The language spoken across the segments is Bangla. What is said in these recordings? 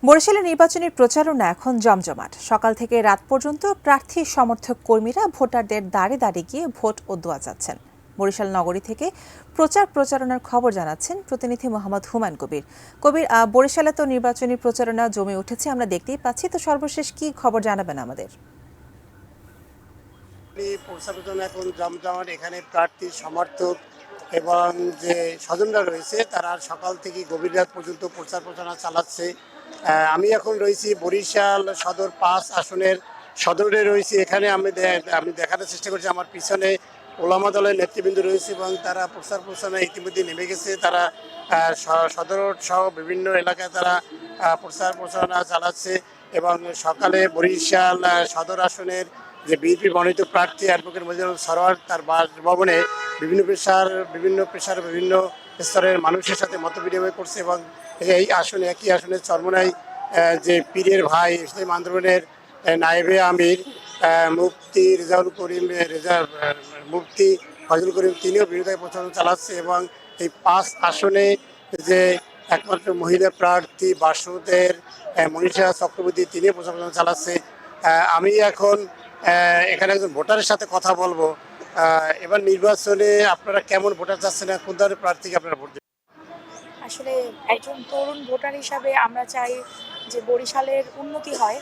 বরিশালে নির্বাচনী প্রচারণা এখন জমজমাট। সকাল থেকে রাত পর্যন্ত প্রার্থী সমর্থক কর্মীরা ভোটারদের দাঁড়ে দাঁড়িয়ে গিয়ে ভোট ও দোয়া চাচ্ছেন। বরিশাল নগরী থেকে প্রচারণার খবর জানাচ্ছেন প্রতিনিধি মোহাম্মদ হুমায়ুন কবির। বরিশালে তো নির্বাচনী প্রচারণা জমে উঠেছে, আমরা দেখতেই পাচ্ছি। তো সর্বশেষ কি খবর জানাবেন আমাদের? প্রচারণা এখন জমজমাট। এখানে প্রার্থী সমর্থক এবং যে স্বজনরা রয়েছে তারা সকাল থেকে গভীর রাত পর্যন্ত প্রচারণা চালাচ্ছে। আমি এখন রয়েছি বরিশাল সদর ৫ আসনের সদরে রয়েছি। এখানে আমি দেখানোর চেষ্টা করছি, আমার পিছনে ওলামা দলের নেতৃবৃন্দ রয়েছে এবং তারা প্রচারণা ইতিমধ্যে নেমে গেছে। তারা সদর সহ বিভিন্ন এলাকায় তারা প্রচারণা চালাচ্ছে এবং সকালে বরিশাল সদর আসনের যে বিএনপি মনোনীত প্রার্থী অ্যাডভোকেট মজিদুর সরোয়ার তার বাসভবনে বিভিন্ন বিভিন্ন স্তরের মানুষের সাথে মত বিনিময় করছে এবং একই আসনে চরমোনাই যে পীরের ভাই ইসলামী আন্দোলনের নায়েবে আমির মুফতি মুফতি ফজলুল করিম তিনিও বিরোধী প্রচারণা চালাচ্ছে এবং এই ৫ আসনে যে একমাত্র মহিলা প্রার্থী বাসুদের মনীষা চক্রবর্তী তিনিও প্রচারণা চালাচ্ছে। আমি এখন এখানে একজন ভোটারের সাথে কথা বলবো। এবার নির্বাচনে আপনারা কেমন ভোটার চাচ্ছেন, কোন ধরনের প্রার্থীকে আপনারা ভোট দেবেন? আসলে একজন তরুণ ভোটার হিসাবে আমরা চাই যে বরিশালের উন্নতি হয়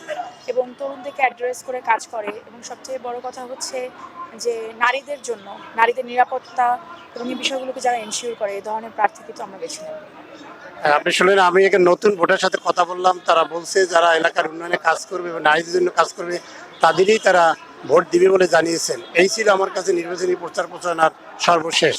এবং তরুণদেরকে অ্যাড্রেস করে কাজ করে, এবং সবচেয়ে বড় কথা হচ্ছে যে নারীদের জন্য নারীদের নিরাপত্তা এবং এই বিষয়গুলোকে যারা এনশিওর করে এই ধরনের প্রার্থী কিন্তু আমরা বেছে নেব। আপনি শুনলেন, আমি একটা নতুন ভোটার সাথে কথা বললাম। তারা বলছে যারা এলাকার উন্নয়নে কাজ করবে এবং নারীদের জন্য কাজ করবে তাদেরই তারা ভোট দিবে বলে জানিয়েছেন। এই ছিল আমার কাছে নির্বাচনী প্রচারণার সর্বশেষ।